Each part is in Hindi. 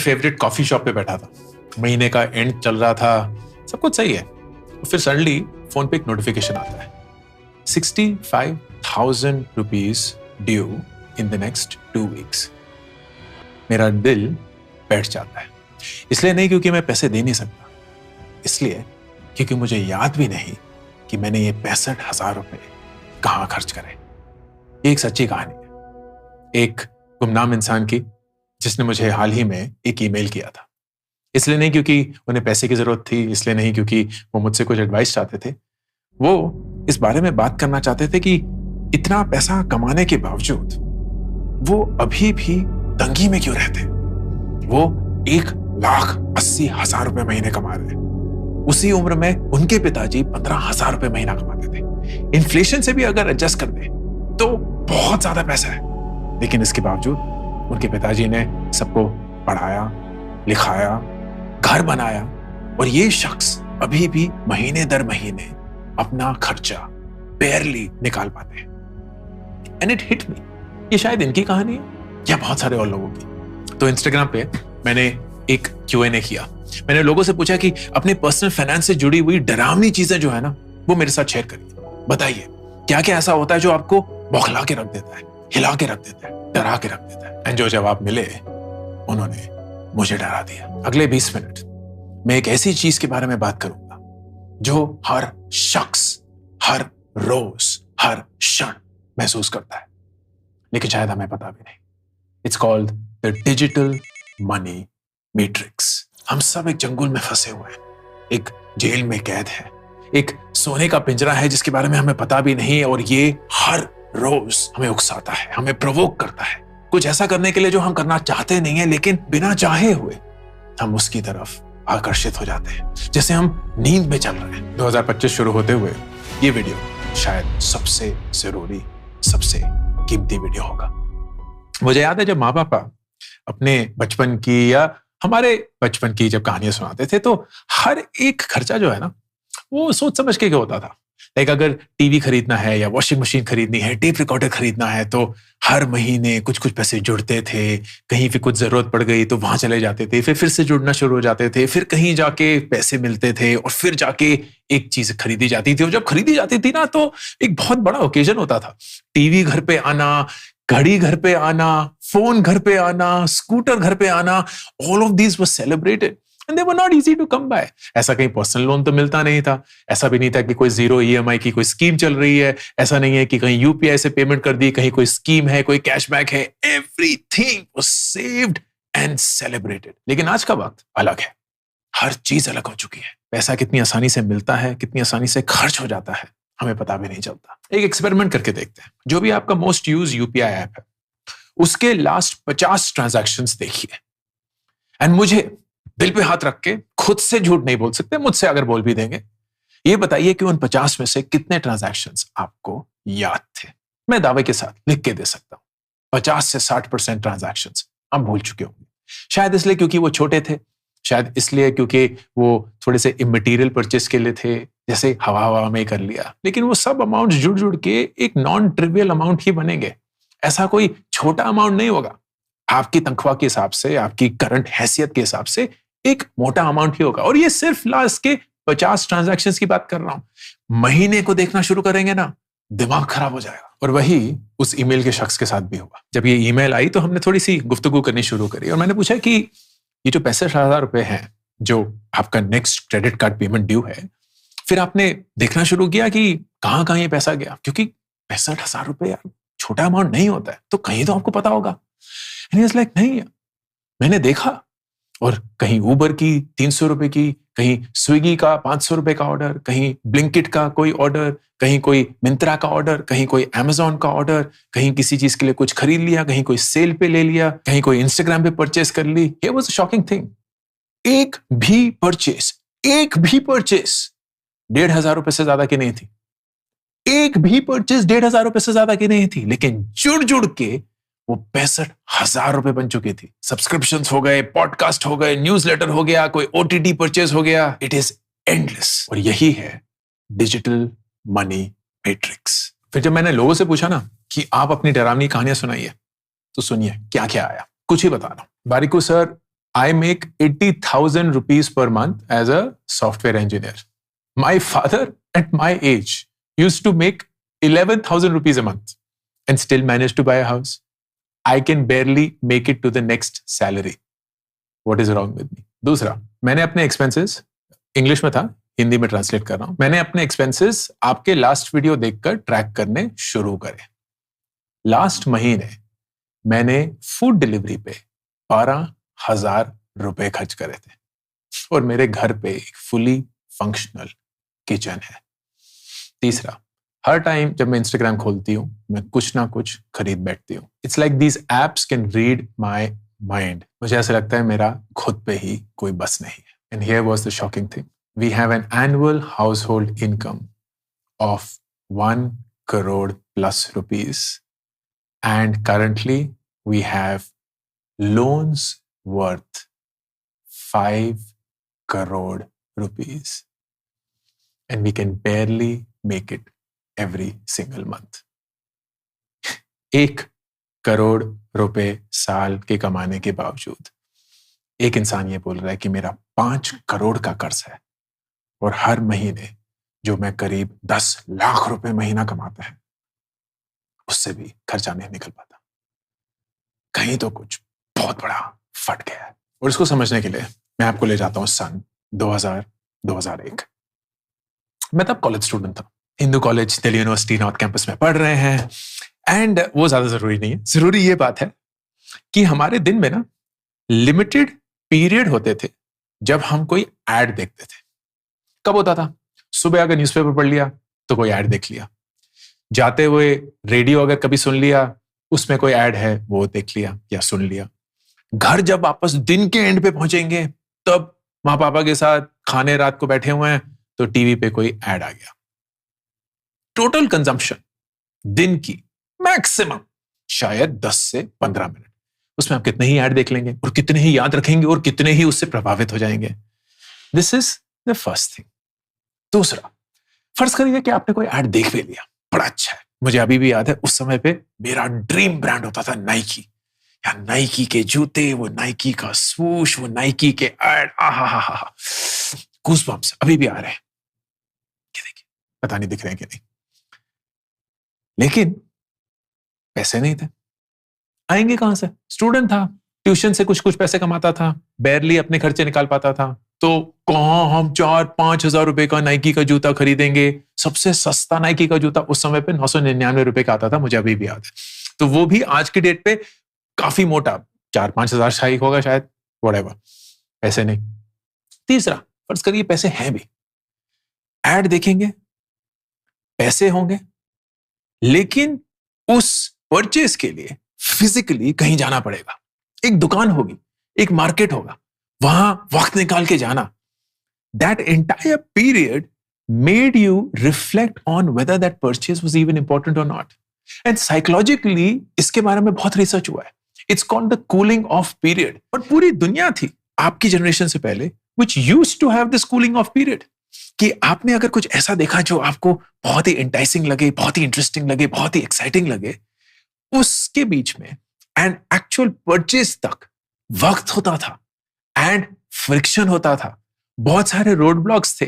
फेवरेट कॉफी शॉप पे बैठा था, महीने का एंड चल रहा था, सब कुछ सही है। फिर सडनली फोन पे एक नोटिफिकेशन आता है, 65,000 rupees due in the next 2 weeks। मेरा दिल बैठ जाता है। इसलिए नहीं क्योंकि मैं पैसे दे नहीं सकता, इसलिए क्योंकि मुझे याद भी नहीं कि मैंने ये 65,000 रुपए कहां खर्च करे। ये एक सच्ची कहानी है, एक गुमनाम इंसान की, जिसने मुझे हाल ही में एक ईमेल किया था। इसलिए नहीं क्योंकि उन्हें पैसे की जरूरत थी, इसलिए नहीं क्योंकि वो मुझसे कुछ एडवाइस चाहते थे। वो इस बारे में बात करना चाहते थे कि इतना पैसा कमाने के बावजूद वो अभी भी तंगी में क्यों रहते। वो 1,80,000 रुपए महीने कमा रहे। उसी उम्र में उनके पिताजी 15,000 रुपए महीना कमाते थे। इन्फ्लेशन से भी अगर एडजस्ट कर दे तो बहुत ज्यादा पैसा है, लेकिन इसके बावजूद उनके पिताजी ने सबको पढ़ाया, लिखाया, घर बनाया, और ये शख्स अभी भी महीने दर महीने अपना खर्चा बेयरली निकाल पाते हैं। एंड इट हिट मी, ये शायद इनकी कहानी है या बहुत सारे और लोगों की। तो इंस्टाग्राम पे मैंने एक Q&A किया। मैंने लोगों से पूछा कि अपने पर्सनल फाइनेंस से जुड़ी हुई डरावनी चीजें जो है ना, वो मेरे साथ शेयर करिए। बताइए क्या क्या ऐसा होता है जो आपको बौखला के रख देता है, हिला के रख देता है, डरा के रख देता है। एंड जो जवाब मिले उन्होंने मुझे डरा दिया। अगले 20 मिनट मैं एक ऐसी चीज के बारे में बात करूंगा जो हर शख्स हर रोज हर क्षण महसूस करता है, लेकिन शायद हमें पता भी नहीं। It's called the digital money matrix. हम सब एक जंगल में फंसे हुए हैं, एक जेल में कैद है, एक सोने का पिंजरा है जिसके बारे में हमें पता भी नहीं, और ये हर रोज हमें उकसाता है, हमें प्रोवोक करता है कुछ ऐसा करने के लिए जो हम करना चाहते नहीं है, लेकिन बिना चाहे हुए हम उसकी तरफ आकर्षित हो जाते हैं, जैसे हम नींद में चल रहे हैं। 2025 शुरू होते हुए ये वीडियो शायद सबसे जरूरी, सबसे कीमती वीडियो होगा। मुझे याद है जब माँ बापा अपने बचपन की या हमारे बचपन की जब कहानियां सुनाते थे, तो हर एक खर्चा जो है ना, वो सोच समझ के होता था। लाइक अगर टीवी खरीदना है या वॉशिंग मशीन खरीदनी है, टेप रिकॉर्डर खरीदना है, तो हर महीने कुछ कुछ पैसे जुड़ते थे। कहीं भी कुछ जरूरत पड़ गई तो वहां चले जाते थे, फिर से जुड़ना शुरू हो जाते थे, फिर कहीं जाके पैसे मिलते थे और फिर जाके एक चीज खरीदी जाती थी। और जब खरीदी जाती थी ना, तो एक बहुत बड़ा ओकेजन होता था। टीवी घर पे आना, घड़ी घर पे आना, फोन घर पे आना, स्कूटर घर पे आना, all of these was celebrated and they were not easy to come by. ऐसा कहीं पर्सनल लोन तो मिलता नहीं था, ऐसा भी नहीं था कि कोई 0 EMI की कोई स्कीम चल रही है, ऐसा नहीं है कि कहीं UPI से पेमेंट कर दी, कहीं कोई स्कीम है, कोई कैशबैक है। Everything was saved and celebrated. लेकिन आज का वक्त अलग है, हर चीज अलग हो चुकी है। पैसा कितनी आसानी से मिलता है, कितनी आसानी से खर्च हो जाता है, हमें पता भी नहीं चलता। एक एक्सपेरिमेंट करके देखते हैं। जो भी आपका मोस्ट यूज UPI ऐप है, उसके लास्ट 50 ट्रांजैक्शंस देखिए, एंड मुझे दिल पे हाथ रख के, खुद से झूठ नहीं बोल सकते, मुझसे अगर बोल भी देंगे, ये बताइए कि उन 50 में से कितने ट्रांजैक्शंस आपको याद थे। मैं दावे के साथ लिख के दे सकता हूं 50 से 60% ट्रांजैक्शंस आप भूल चुके होंगे। शायद इसलिए क्योंकि वो छोटे थे, शायद इसलिए क्योंकि वो थोड़े से इमटेरियल परचेस के लिए थे, जैसे हवा हवा में कर लिया। लेकिन वो सब अमाउंट जुड़ जुड़ के एक नॉन ट्रिवियल अमाउंट ही बनेंगे। ऐसा कोई छोटा अमाउंट नहीं होगा। आपकी तनख्वाह के हिसाब से, आपकी करंट हैसियत के हिसाब से एक मोटा अमाउंट ही होगा। और ये सिर्फ लास्ट के 50 ट्रांजैक्शंस की बात कर रहा हूं। महीने को देखना शुरू करेंगे ना, दिमाग खराब हो जाएगा। और वही उस ईमेल के शख्स के साथ भी हुआ। जब ये ईमेल आई तो हमने थोड़ी सी गुफ्तगू करनी शुरू करी, और मैंने पूछा कि ये जो 65,000 रुपए हैं जो आपका next credit card payment due है, फिर आपने देखना शुरू किया कि कहां कहां ये पैसा गया, क्योंकि 65,000 रुपए यार छोटा अमाउंट नहीं होता है, तो कहीं तो आपको पता होगा। लाइक नहीं, मैंने देखा, और कहीं उबर की 300 रुपए की, कहीं स्विगी का 500 रुपए का ऑर्डर, कहीं ब्लिंकिट का कोई ऑर्डर, कहीं कोई मिंत्रा का ऑर्डर, कहीं कोई अमेजोन का ऑर्डर, कहीं किसी चीज के लिए कुछ खरीद लिया, कहीं कोई सेल पे ले लिया, कहीं कोई इंस्टाग्राम पे परचेस कर ली। It was a shocking thing। एक भी परचेस 1,500 रुपए से ज्यादा की नहीं थी। एक भी परचेस 1,500 रुपए से ज्यादा की नहीं थी, लेकिन जुड़ जुड़ के वो 65,000 रुपए बन चुकी थी। सब्सक्रिप्शंस हो गए, पॉडकास्ट हो गए, न्यूज़लेटर हो गया, कोई OTT परचेस हो गया। It is endless. और यही है डिजिटल मनी मैट्रिक्स। फिर जब मैंने लोगों से पूछा ना कि आप अपनी डरावनी कहानियां सुनाइए, तो सुनिए क्या क्या आया, कुछ ही बता रहा हूं। Warikoo sir I make 80,000 rupees per month as a software engineer. My father at my age used to make 11,000 rupees a month and still managed to buy a house. I can barely make it to the next salary. What is wrong with me? दूसरा, मैंने अपने एक्सपेंसेस, इंग्लिश में था, हिंदी में ट्रांसलेट कर रहा हूं, मैंने अपने एक्सपेंसेस आपके लास्ट वीडियो देखकर ट्रैक करने शुरू करे. लास्ट महीने मैंने फूड डिलीवरी पे 12,000 रुपए खर्च करे थे और मेरे घर पे एक फुली फंक्शनल किचन है. तीसरा, हर टाइम जब मैं इंस्टाग्राम खोलती हूं मैं कुछ ना कुछ खरीद बैठती हूं. It's like these apps can read my mind. मुझे ऐसा लगता है मेरा खुद पे ही कोई बस नहीं है. And here was the shocking thing. We have an annual household income of 1 crore plus rupees. And currently we have loans worth 5 crore rupees. And we can barely make it every single month. 1 crore रुपए साल के कमाने के बावजूद एक इंसान ये बोल रहा है कि मेरा 5 करोड़ का कर्ज है और हर महीने जो मैं करीब 10 लाख रुपए महीना कमाता है उससे भी खर्चा नहीं निकल पाता. कहीं तो कुछ बहुत बड़ा फट गया है. और इसको समझने के लिए मैं आपको ले जाता हूं सन 2001. मैं तब कॉलेज स्टूडेंट था. Hindu college Delhi university north campus में पढ़ रहे हैं. एंड वो ज्यादा जरूरी नहीं है. जरूरी ये बात है कि हमारे दिन में ना लिमिटेड पीरियड होते थे जब हम कोई एड देखते थे. कब होता था? सुबह अगर न्यूज़पेपर पढ़ लिया तो कोई एड देख लिया. जाते हुए रेडियो अगर कभी सुन लिया उसमें कोई ऐड है वो देख लिया या सुन लिया. घर जब वापस दिन के एंड पे पहुंचेंगे तब माँ पापा के साथ खाने रात को बैठे हुए हैं तो टीवी पे कोई ऐड आ गया. टोटल कंजम्पशन दिन की मैक्सिमम शायद 10 से 15 मिनट. उसमें आप कितने ही ऐड देख लेंगे और कितने ही याद रखेंगे और कितने ही उससे प्रभावित हो जाएंगे. This is the first thing. दूसरा, फर्ज करिए कि आपने कोई ऐड देख भी लिया, बड़ा अच्छा है. मुझे अभी भी याद है उस समय पे मेरा ड्रीम ब्रांड होता था नाइकी. या नाइकी के जूते, वो नाइकी का स्वूश, वो नाइकी के ऐड, आहा, गूज़बम्प्स अभी भी आ रहे हैं. ये देखिए, पता नहीं दिख रहे हैं कि नहीं. लेकिन पैसे नहीं थे. आएंगे कहां से? स्टूडेंट था, ट्यूशन से कुछ कुछ पैसे कमाता था, बैरली अपने खर्चे निकाल पाता था. तो कहां हम 4-5 हजार रुपए का नाइकी का जूता खरीदेंगे? सबसे सस्ता नाइकी का जूता उस समय पे 999 रुपए का आता था, मुझे अभी भी याद है. तो वो भी आज की डेट पे काफी मोटा, 4-5 हजार शाही होगा शायद, व्हाटएवर. पैसे नहीं. तीसरा, फर्ज करिए पैसे हैं भी, ऐड देखेंगे, पैसे होंगे, लेकिन उस परचेज के लिए फिजिकली कहीं जाना पड़ेगा. एक दुकान होगी, एक मार्केट होगा, वहां वक्त निकाल के जाना. That entire period made you reflect on whether that purchase was even important or not. And psychologically इसके बारे में बहुत रिसर्च हुआ है. It's called the cooling off period. और पूरी दुनिया थी आपकी जनरेशन से पहले which used to have this cooling off period. कि आपने अगर कुछ ऐसा देखा जो आपको बहुत ही इंटाइसिंग लगे, बहुत ही इंटरेस्टिंग लगे, बहुत ही एक्साइटिंग लगे, उसके बीच में एंड एक्चुअल परचेज तक वक्त होता था एंड फ्रिक्शन होता था. बहुत सारे रोड ब्लॉक्स थे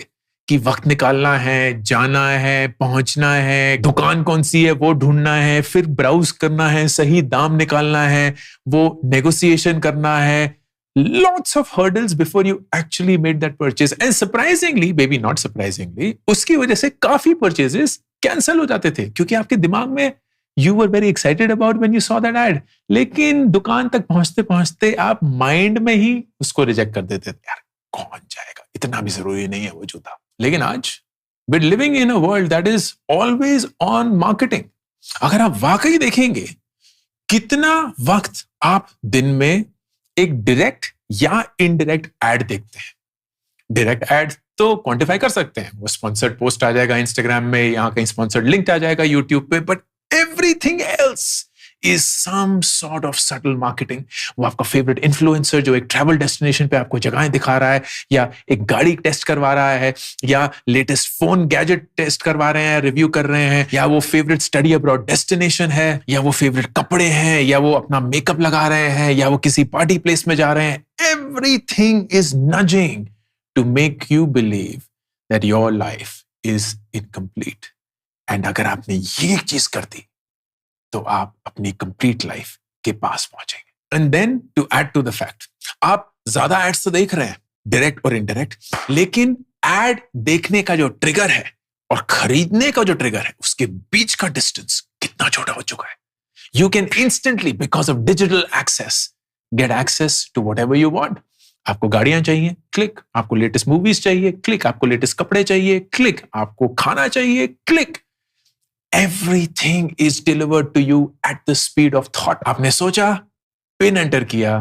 कि वक्त निकालना है, जाना है, पहुंचना है, दुकान कौन सी है वो ढूंढना है, फिर ब्राउज करना है, सही दाम निकालना है, वो नेगोशिएशन करना है. Lots of hurdles before you actually made that purchase. And surprisingly, maybe not surprisingly, उसकी वजह से काफी purchases cancel हो जाते थे क्योंकि आपके दिमाग में you were very excited about when you saw that ad. लेकिन दुकान तक पहुंचते पहुंचते आप माइंड में ही उसको रिजेक्ट कर देते थे. यार कौन जाएगा, इतना भी जरूरी नहीं है वो जूता. लेकिन आज we're living in a world that is always on marketing. अगर आप वाकई देखेंगे कितना वक्त आप दिन में एक डायरेक्ट या इनडायरेक्ट एड देखते हैं. डायरेक्ट एड तो क्वांटिफाई कर सकते हैं, वो स्पॉन्सर्ड पोस्ट आ जाएगा इंस्टाग्राम में, यहाँ कहीं स्पॉन्सर्ड लिंक आ जाएगा यूट्यूब पे. But everything else is some sort of subtle marketing. वो आपका फेवरेट इन्फ्लुएंसर जो एक ट्रैवल डेस्टिनेशन पे आपको जगहें दिखा रहा है, या एक गाड़ी टेस्ट करवा रहा है, या लेटेस्ट फोन गैजेट टेस्ट करवा रहे हैं, रिव्यू कर रहे हैं, या वो फेवरेट स्टडी अब्रॉड डेस्टिनेशन है, या वो फेवरेट कपड़े हैं, या वो अपना मेकअप लगा रहे हैं, या वो किसी पार्टी प्लेस में जा रहे हैं. Everything is nudging to make you believe that your life is incomplete. And अगर आपने ये एक चीज कर दी तो आप अपनी कंप्लीट लाइफ के पास पहुंचेंगे. And then to add to the fact, आप ज्यादा एड्स तो देख रहे हैं, डायरेक्ट और इनडायरेक्ट, लेकिन एड देखने का जो ट्रिगर है और खरीदने का जो ट्रिगर है, उसके बीच का डिस्टेंस कितना छोटा हो चुका है. You can instantly, because of digital access, get access to whatever you want. आपको गाड़ियां चाहिए, क्लिक. आपको लेटेस्ट मूवीज चाहिए, क्लिक. आपको लेटेस्ट कपड़े चाहिए, क्लिक. आपको खाना चाहिए, click. Everything is delivered to you at the speed of thought. आपने सोचा, पिन एंटर किया,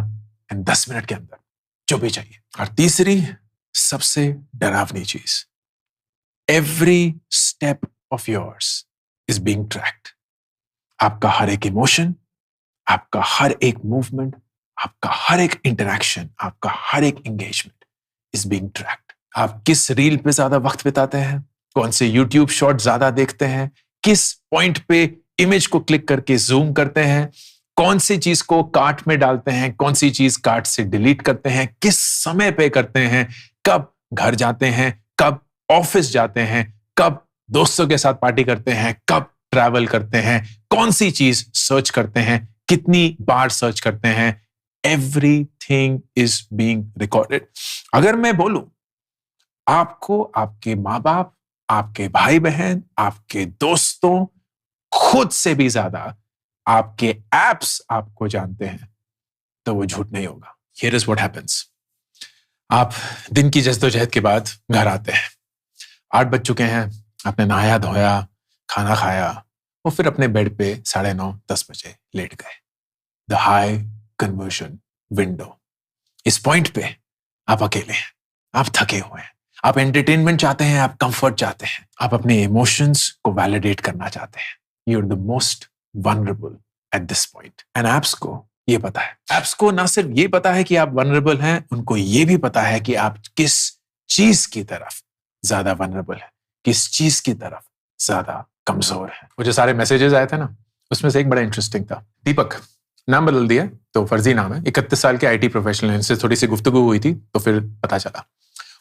एंड 10 मिनट के अंदर जो भी चाहिए. और तीसरी सबसे डरावनी चीज, every step of yours is being tracked. आपका हर एक इमोशन, आपका हर एक मूवमेंट, आपका हर एक इंटरैक्शन, आपका हर एक एंगेजमेंट is being tracked. आप किस रील पे ज्यादा वक्त बिताते हैं, कौन से यूट्यूब शॉर्ट ज्यादा देखते हैं, किस पॉइंट पे इमेज को क्लिक करके जूम करते हैं, कौन सी चीज को कार्ट में डालते हैं, कौन सी चीज कार्ट से डिलीट करते हैं, किस समय पे करते हैं, कब घर जाते हैं, कब ऑफिस जाते हैं, कब दोस्तों के साथ पार्टी करते हैं, कब ट्रैवल करते हैं, कौन सी चीज सर्च करते हैं, कितनी बार सर्च करते हैं. Everything is being recorded. अगर मैं बोलूं, आपको आपके माँ बाप, आपके भाई बहन, आपके दोस्तों, खुद से भी ज्यादा आपके एप्स आपको जानते हैं, तो वो झूठ नहीं होगा. Here is what happens. आप दिन की जद्दोजहद के बाद घर आते हैं, 8 बज चुके हैं, आपने नहाया धोया, खाना खाया, और फिर अपने बेड पे 9:30-10 बजे लेट गए. The high conversion window. इस पॉइंट पे आप अकेले हैं, आप थके हुए हैं, आप एंटरटेनमेंट चाहते हैं, आप कंफर्ट चाहते हैं, आप अपने इमोशंस को वैलिडेट करना चाहते हैं. You are the most vulnerable at this point. And apps को ये पता है. एप्स को ना सिर्फ ये पता है कि आप वनरेबल हैं, उनको ये भी पता है कि आप किस चीज की तरफ ज्यादा वनरेबल है, किस चीज की तरफ ज्यादा कमजोर है. वो जो सारे मैसेजेस आए थे ना, उसमें से एक बड़ा इंटरेस्टिंग था. दीपक, नाम बदल दिया तो फर्जी नाम है, 31 साल के IT प्रोफेशनल. इनसे थोड़ी सी गुफ्तगू हुई थी तो फिर पता चला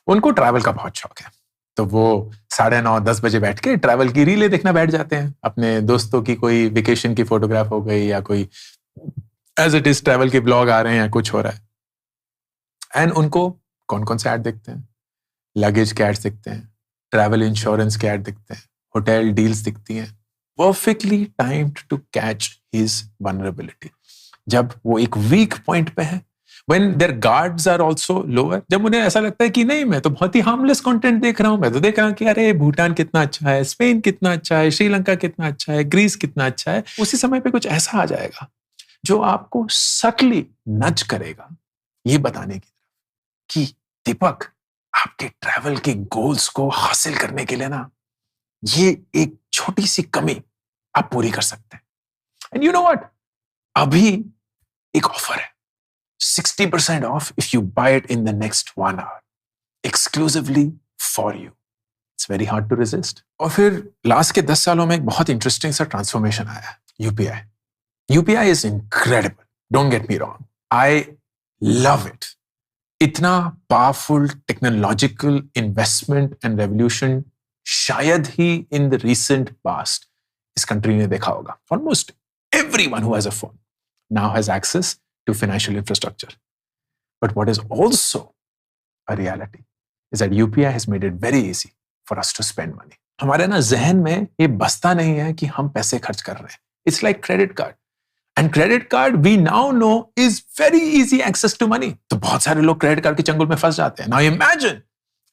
उनको ट्रैवल का बहुत शौक है. तो वो 9:30-10 बजे बैठ के ट्रैवल की रीलें देखना बैठ जाते हैं. अपने दोस्तों की कोई वेकेशन की फोटोग्राफ हो गई, या कोई एज इट इज ट्रैवल के ब्लॉग आ रहे हैं, या कुछ हो रहा है. एंड उनको कौन कौन से ऐड दिखते हैं? लगेज के ऐड दिखते हैं, ट्रैवल इंश्योरेंस के ऐड दिखते हैं, होटल डील्स दिखती हैं. Perfectly timed to catch his vulnerability. जब वो एक वीक पॉइंट पे है, when their guards are also lower, जब उन्हें ऐसा लगता है कि नहीं, मैं तो बहुत ही हार्मलेस कंटेंट देख रहा हूं, मैं तो देख रहा हूं कि अरे भूटान कितना अच्छा है, स्पेन कितना अच्छा है, श्रीलंका कितना अच्छा है, ग्रीस कितना अच्छा है, उसी समय पे कुछ ऐसा आ जाएगा जो आपको सटली नच करेगा ये बताने की कि दीपक, आपके ट्रैवल के गोल्स को हासिल करने के लिए ना, ये एक छोटी सी कमी आप पूरी कर सकते हैं. एंड यू नो व्हाट, अभी एक ऑफर है, 60% off if you buy it in the next 1 hour, exclusively for you. It's very hard to resist. और फिर लास्ट के 10 सालों में एक बहुत इंटरेस्टिंग सा ट्रांसफॉर्मेशन आया, UPI. UPI is incredible. Don't get me wrong. I love it. इतना powerful technological investment and revolution शायद ही इन द recent past इस कंट्री ने देखा होगा. Almost everyone who has a phone now has access to financial infrastructure. But what is also a reality is that UPI has made it very easy for us to spend money. हमारे ना जहन में ये बसता नहीं है कि हम पैसे खर्च कर रहे हैं. It's like credit card. And credit card we now know is very easy access to money. तो बहुत सारे लोग credit card के चंगुल में फंस जाते हैं. Now imagine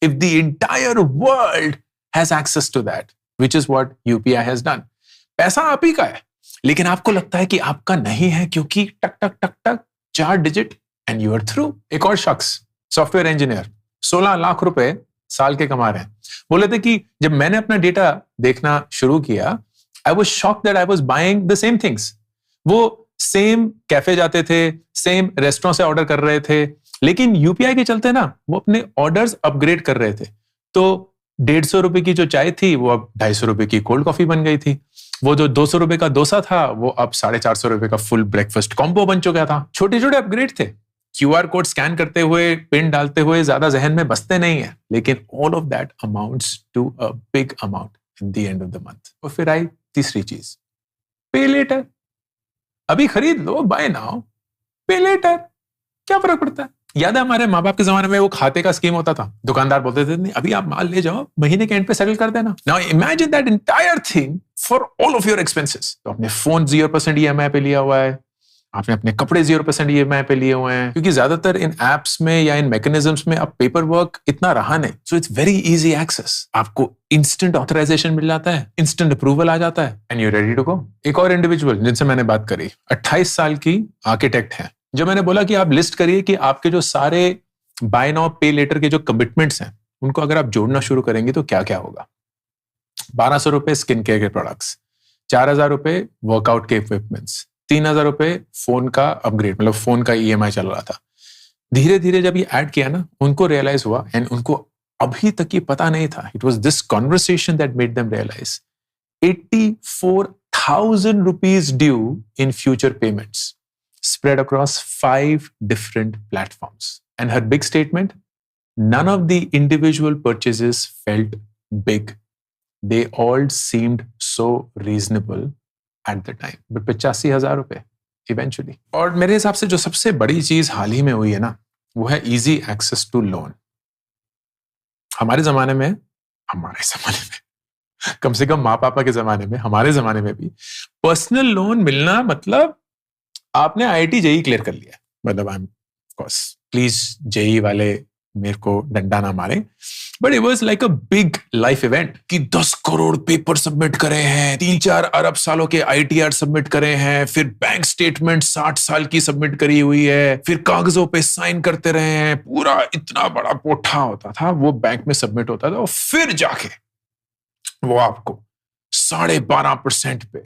if the entire world has access to that, which is what UPI has done. पैसा आप ही का है, लेकिन आपको लगता है कि आपका नहीं है क्योंकि टक टक टक टक 4 digit and you are through. एक और शख्स, सॉफ्टवेयर इंजीनियर, 16 लाख रुपए साल के कमा रहे हैं, बोले थे कि जब मैंने अपना डेटा देखना शुरू किया, I was shocked that I was buying the same things. वो सेम कैफे जाते थे, सेम रेस्टोरेंट से ऑर्डर कर रहे थे, लेकिन यूपीआई के चलते ना वो अपने ऑर्डर्स अपग्रेड कर रहे थे। तो 150 रुपए की जो चाय थी वो अब 250 रुपए की कोल्ड कॉफी बन गई थी। वो जो 200 रुपए का डोसा था वो अब 450 रुपए का फुल ब्रेकफास्ट कॉम्बो बन चुका था। छोटे छोटे अपग्रेड थे। क्यूआर कोड स्कैन करते हुए, पिन डालते हुए ज्यादा जहन में बसते नहीं है, लेकिन all of that amounts to a big amount in the end of the month. और फिर आई तीसरी चीज, पे लेटर। अभी खरीद लो, बाय नाउ, पे लेटर, क्या फर्क पड़ता है? याद है हमारे माँ बाप के जमाने में वो खाते का स्कीम होता था, दुकानदार बोलते थे नहीं अभी आप माल ले जाओ, महीने के एंड पे सेटल कर देना। Now imagine that entire thing for all of your expenses. तो अपने फोन 0% ईएमआई पे लिया हुआ है, आपने अपने कपड़े 0% ईएमआई पे लिए हुए हैं, क्योंकि ज्यादातर इन एप्स में या इन मैकेनिज्म्स में अब पेपर वर्क इतना रहा नहीं। So it's very easy access. आपको इंस्टेंट ऑथराइजेशन मिल जाता है, इंस्टेंट अप्रूवल आ जाता है, and you ready to go. एक और इंडिविजुअल जिनसे मैंने बात करी, 28 साल की आर्किटेक्ट है। जब मैंने बोला कि आप लिस्ट करिए कि आपके जो सारे बाय नाउ पे लेटर के जो कमिटमेंट्स हैं उनको अगर आप जोड़ना शुरू करेंगे तो क्या क्या होगा। 1200 रुपए स्किन केयर के प्रोडक्ट्स, 4000 रुपए वर्कआउट के इक्विपमेंट्स, 3000 रुपए फोन का अपग्रेड, मतलब फोन का ईएमआई चल रहा था। धीरे धीरे जब ये ऐड किया ना, उनको रियलाइज हुआ, एंड उनको अभी तक ये पता नहीं था, it was this conversation that made them realise 84,000 rupees due in future payments spread across 5 different platforms. And her big statement, none of the individual purchases felt big. They all seemed so reasonable at the time. But 85,000 रुपए eventually. और मेरे हिसाब से जो सबसे बड़ी चीज हाल ही में हुई है ना, वो है easy access to loan. हमारे जमाने में कम से कम माँ पापा के जमाने में, हमारे जमाने में भी पर्सनल लोन मिलना मतलब आपने आईआईटी जेई क्लियर कर लिया। मतलब I am course, please JEE वाले मेरे को डंडा ना मारे, but it was like a big life event कि 10 करोड़ पेपर सबमिट करे हैं, 3-4 अरब सालों के आईटीआर सबमिट करे हैं, फिर बैंक स्टेटमेंट 60 साल की सबमिट करी हुई है, फिर कागजों पे साइन करते रहे हैं, पूरा इतना बड़ा पोठा होता था, वो बैंक में सबमिट होता था, और फिर जाके वो आपको 12.5% पे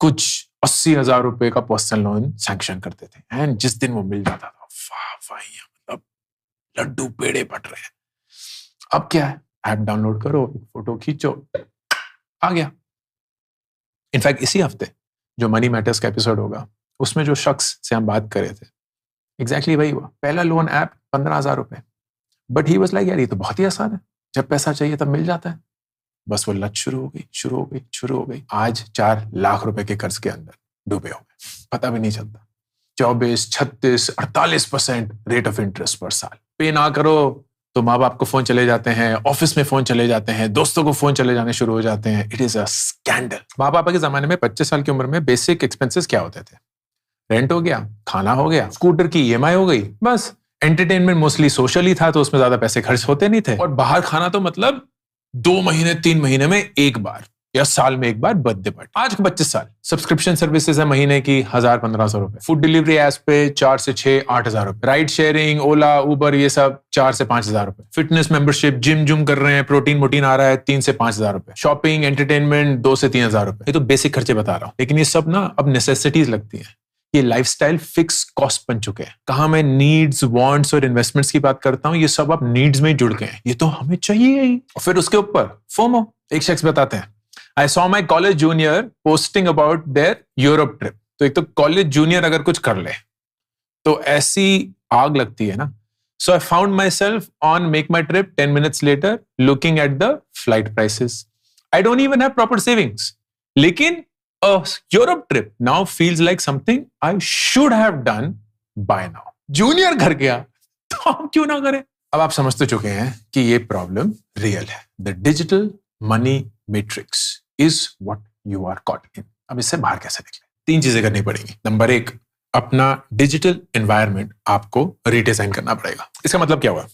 कुछ 80,000 रुपए का पर्सनल लोन सैंक्शन करते थे। एंड जिस दिन वो मिल जाता था, वाह, मतलब लड्डू पेड़े पट रहे हैं। अब क्या है, ऐप डाउनलोड करो, फोटो खींचो, आ गया। इनफैक्ट इसी हफ्ते जो मनी मैटर्स का एपिसोड होगा, उसमें जो शख्स से हम बात कर रहे थे, एग्जैक्टली वही हुआ। पहला लोन ऐप 15,000 रुपए, बट ही वाज लाइक यार ये तो बहुत ही आसान है, जब पैसा चाहिए तब मिल जाता है। बस वो लत शुरू हो गई। आज 4 लाख रुपए के कर्ज के अंदर डूबे हो गए, पता भी नहीं चलता। 24, 36, 48% रेट ऑफ इंटरेस्ट पर साल। पे ना करो तो माँ बाप को फोन चले जाते हैं, ऑफिस में फोन चले जाते हैं, दोस्तों को फोन चले जाने शुरू हो जाते हैं। It is a scandal. माँ पापा के जमाने में 25 साल की उम्र में बेसिक एक्सपेंसेस क्या होते थे? रेंट हो गया, खाना हो गया, स्कूटर की ईएमआई हो गई, बस। एंटरटेनमेंट मोस्टली सोशल ही था, तो उसमें ज्यादा पैसे खर्च होते नहीं थे। और बाहर खाना तो मतलब 2 महीने 3 महीने में एक बार या साल में एक बार बर्थडे पार्टी। आज के 25 साल सब्सक्रिप्शन सर्विसेज है महीने की 1,000-1,500 रुपए। फूड डिलीवरी एप्स पे 4 से 6, 8,000 रुपए। राइड शेयरिंग, ओला, उबर, ये सब 4 से 5,000 रुपए। फिटनेस मेंबरशिप, जिम कर रहे हैं, प्रोटीन आ रहा है, 3 से 5,000 रुपए। शॉपिंग, एंटरटेनमेंट 2 से 3,000 रुपए। ये तो बेसिक खर्चे बता रहा हूँ, लेकिन ये सब ना अब नेसेसिटीज लगती है। ये लाइफस्टाइल फिक्स कॉस्ट बन चुके हैं। कहां मैं नीड्स, वांट्स और इन्वेस्टमेंट्स की बात करता हूं, ये सब अब नीड्स में जुड़ गए हैं। ये तो हमें चाहिए ही। और फिर उसके ऊपर फोमो। एक शख्स बताते हैं, I saw my college junior posting about their Europe trip. तो एक तो कॉलेज जूनियर अगर कुछ कर ले तो ऐसी आग लगती है ना। So I found myself on MakeMyTrip 10 minutes later looking at the flight prices. I don't even have proper savings, लेकिन a Europe trip now feels like something I should have done by now. Junior घर गया तो हम क्यों ना करें? अब आप समझ तो चुके हैं कि ये प्रॉब्लम रियल है। The digital money matrix is what you are caught in. अब इससे बाहर कैसे निकले? 3 चीजें करनी पड़ेंगी। नंबर 1, अपना डिजिटल एनवायरनमेंट आपको रीडिजाइन करना पड़ेगा। इसका मतलब क्या हुआ?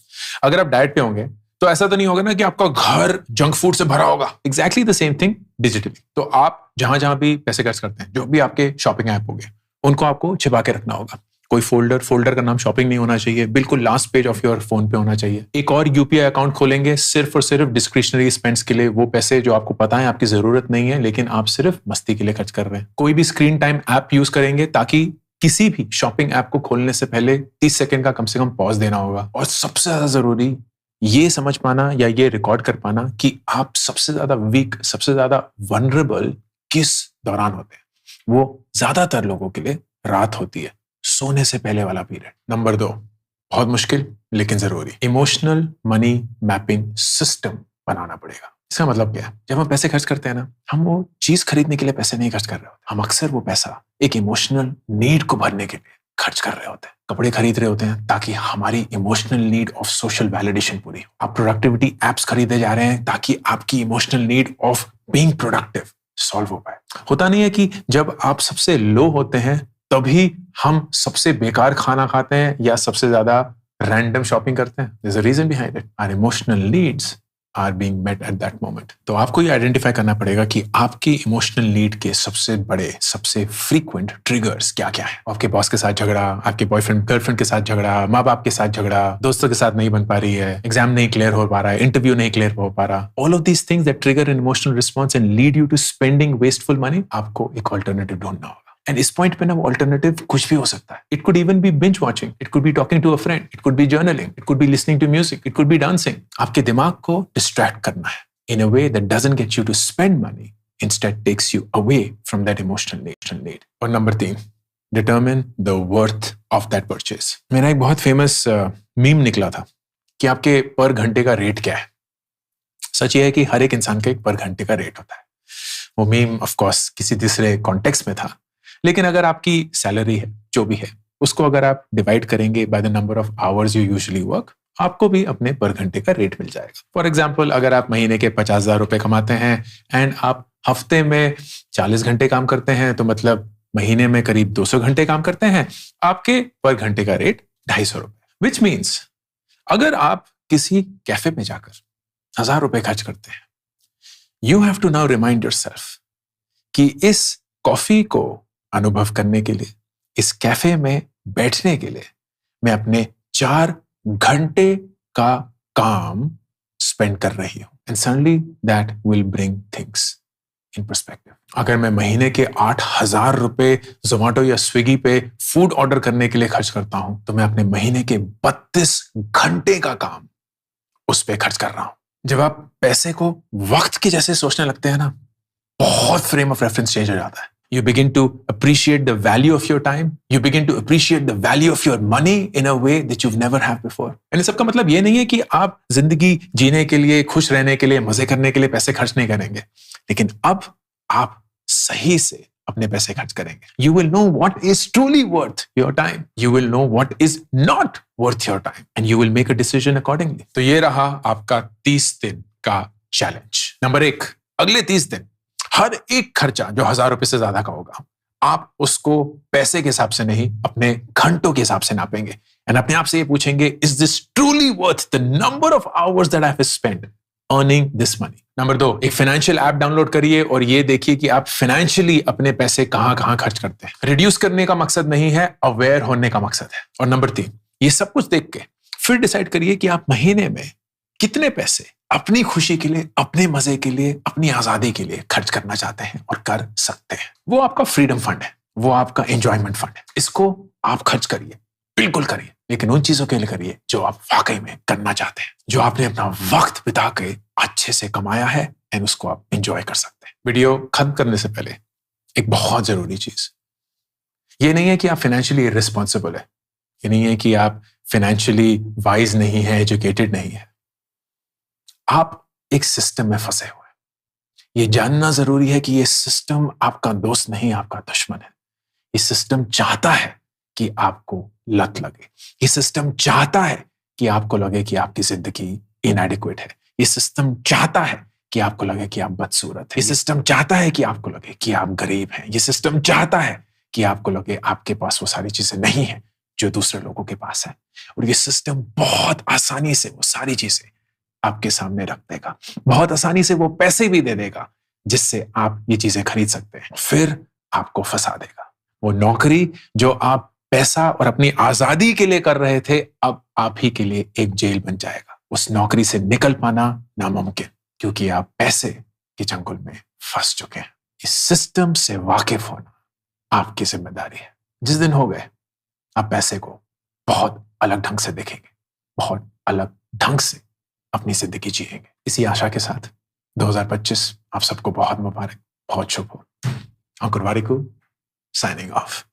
अगर आप डाइट पे होंगे तो ऐसा तो नहीं होगा ना कि आपका घर जंक फूड से भरा होगा। Exactly the same thing digitally. तो आप जहां भी पैसे खर्च करते हैं, जो भी आपके शॉपिंग ऐप होंगे, उनको आपको छिपा के रखना होगा। कोई फोल्डर का नाम शॉपिंग नहीं होना चाहिए, बिल्कुल last page of your phone पे होना चाहिए। एक और यूपीआई अकाउंट खोलेंगे सिर्फ और सिर्फ डिस्क्रिशनरी स्पेंड्स के लिए, वो पैसे जो आपको पता है आपकी जरूरत नहीं है लेकिन आप सिर्फ मस्ती के लिए खर्च कर रहे हैं। कोई भी स्क्रीन टाइम ऐप यूज करेंगे ताकि किसी भी शॉपिंग ऐप को खोलने से पहले 30 सेकंड का कम से कम पॉज देना होगा। और सबसे ज्यादा जरूरी ये समझ पाना या ये रिकॉर्ड कर पाना कि आप सबसे ज्यादा वीक, सबसे ज्यादा वनरेबल किस दौरान होते हैं। वो ज्यादातर लोगों के लिए रात होती है, सोने से पहले वाला पीरियड। नंबर 2, बहुत मुश्किल लेकिन जरूरी, इमोशनल मनी मैपिंग सिस्टम बनाना पड़ेगा। इसका मतलब क्या है? जब हम पैसे खर्च करते हैं ना, हम वो चीज खरीदने के लिए पैसे नहीं खर्च कर रहे होते, हम अक्सर वो पैसा एक इमोशनल नीड को भरने के लिए खर्च कर रहे होते हैं। कपड़े खरीद रहे होते हैं ताकि हमारी emotional need of social validation पूरी हो। आप प्रोडक्टिविटी एप्स खरीदे जा रहे हैं ताकि आपकी emotional need of being productive solve हो पाए। होता नहीं है कि जब आप सबसे लो होते हैं तभी हम सबसे बेकार खाना खाते हैं या सबसे ज्यादा रैंडम शॉपिंग करते हैं। There's a reason behind it. Our emotional needs are being met at that moment. तो आपको ये आइडेंटिफाई करना पड़ेगा कि आपकी इमोशनल नीड के सबसे बड़े, सबसे फ्रीक्वेंट ट्रिगर्स क्या क्या है। आपके बॉस के साथ झगड़ा, आपके बॉयफ्रेंड गर्लफ्रेंड के साथ झगड़ा, माँ बाप के साथ झगड़ा, दोस्तों के साथ नहीं बन पा रही है, एग्जाम नहीं क्लियर हो पा रहा है, इंटरव्यू नहीं क्लियर हो पा रहा। All of these things that trigger an emotional response and lead you to spending wasteful money, आपको एक ऑल्टरनेटिव ढूंढना होगा। एंड इस पॉइंट पे ना वो ऑल्टरनेटिव कुछ भी हो सकता है। It could even be binge watching, it could be talking to a friend, it could be journaling, it could be listening to music, it could be dancing. आपके दिमाग को डिस्ट्रैक्ट करना है in a way that doesn't get you to spend money, instead takes you away from that emotional need. और number 3, determine the worth of that purchase. मेरा एक बहुत फेमस मीम निकला था कि आपके पर घंटे का रेट क्या है। सच ये है कि हर एक इंसान का एक पर घंटे का रेट होता है। वो मीम ऑफ कोर्स किसी दूसरे कॉन्टेक्स्ट में था, लेकिन अगर आपकी सैलरी है जो भी है उसको अगर आप डिवाइड करेंगे by the number of hours you usually work, आपको भी अपने पर घंटे का रेट मिल जाएगा। फॉर एग्जाम्पल, अगर आप महीने के 50,000 रुपए कमाते हैं एंड आप हफ्ते में 40 घंटे काम करते हैं, तो मतलब महीने में करीब 200 घंटे काम करते हैं, आपके पर घंटे का रेट 250 रुपए। विच मीन्स अगर आप किसी कैफे में जाकर 1000 रुपए खर्च करते हैं, you have to now remind yourself कि इस कॉफी को अनुभव करने के लिए, इस कैफे में बैठने के लिए मैं अपने 4 घंटे का काम स्पेंड कर रही हूं। And suddenly that will bring things in perspective. अगर मैं महीने के 8,000 रुपए जोमेटो या स्विगी पे फूड ऑर्डर करने के लिए खर्च करता हूं, तो मैं अपने महीने के 32 घंटे का काम उस पर खर्च कर रहा हूं। जब आप पैसे को वक्त के जैसे सोचने लगते हैं ना, बहुत फ्रेम ऑफ रेफरेंस चेंज हो जाता है। You begin to appreciate the value of your time. You begin to appreciate the value of your money in a way that you've never had before. And इस सब का मतलब ये नहीं है कि आप जिंदगी जीने के लिए, खुश रहने के लिए, मजे करने के लिए पैसे खर्च नहीं करेंगे, लेकिन अब आप सही से अपने पैसे खर्च करेंगे। You will know what is truly worth your time. You will know what is not worth your time. And you will make a decision accordingly. तो ये रहा आपका 30 दिन का चैलेंज। नंबर 1, अगले 30 दिन हर एक खर्चा जो 1000 रुपए से ज्यादा का होगा, आप उसको पैसे के हिसाब से नहीं, अपने घंटों के हिसाब से नापेंगे एंड अपने आप से ये पूछेंगे, is this truly worth the number of hours that I have spent earning this money. Number 2, एक फाइनेंशियल ऐप डाउनलोड करिए और ये देखिए कि आप फाइनेंशियली अपने पैसे कहां कहां खर्च करते हैं। रिड्यूस करने का मकसद नहीं है, अवेयर होने का मकसद है। और नंबर 3, ये सब कुछ देख के फिर डिसाइड करिए कि आप महीने में कितने पैसे अपनी खुशी के लिए, अपने मजे के लिए, अपनी आजादी के लिए खर्च करना चाहते हैं और कर सकते हैं। वो आपका फ्रीडम फंड है, वो आपका एंजॉयमेंट फंड है। इसको आप खर्च करिए, बिल्कुल करिए, लेकिन उन चीजों के लिए करिए जो आप वाकई में करना चाहते हैं, जो आपने अपना वक्त बिता के अच्छे से कमाया है एंड उसको आप एंजॉय कर सकते हैं। वीडियो खत्म करने से पहले एक बहुत जरूरी चीज, ये नहीं है कि आप फाइनेंशियली इररिस्पॉन्सिबल है, ये नहीं है कि आप फाइनेंशियली वाइज नहीं है, एजुकेटेड नहीं है। आप एक सिस्टम में फंसे हुए हैं। ये जानना जरूरी है कि ये सिस्टम आपका दोस्त नहीं, आपका दुश्मन है। ये सिस्टम चाहता है कि आपको लत लगे। ये सिस्टम चाहता है कि आपको लगे कि आपकी जिंदगी इनएडिक्वेट है। ये सिस्टम चाहता है कि आपको लगे कि आप बदसूरत हैं। ये सिस्टम चाहता है कि आपको लगे कि आप गरीब हैं। ये सिस्टम चाहता है कि आपको लगे आपके पास वो सारी चीजें नहीं है जो दूसरे लोगों के पास है। और ये सिस्टम बहुत आसानी से वो सारी चीजें आपके सामने रख देगा, बहुत आसानी से वो पैसे भी दे देगा जिससे आप ये चीजें खरीद सकते हैं, फिर आपको फंसा देगा। वो नौकरी जो आप पैसा और अपनी आजादी के लिए कर रहे थे, अब आप ही के लिए एक जेल बन जाएगा। उस नौकरी से निकल पाना नामुमकिन, क्योंकि आप पैसे के चंगुल में फंस चुके हैं। इस सिस्टम से वाकिफ होना आपकी जिम्मेदारी है। जिस दिन हो गए, आप पैसे को बहुत अलग ढंग से देखेंगे, बहुत अलग ढंग से अपनी जिंदगी जिएंगे। इसी आशा के साथ 2025 आप सबको बहुत मुबारक, बहुत शुभ हो। अंकुर वारिकू, साइनिंग ऑफ।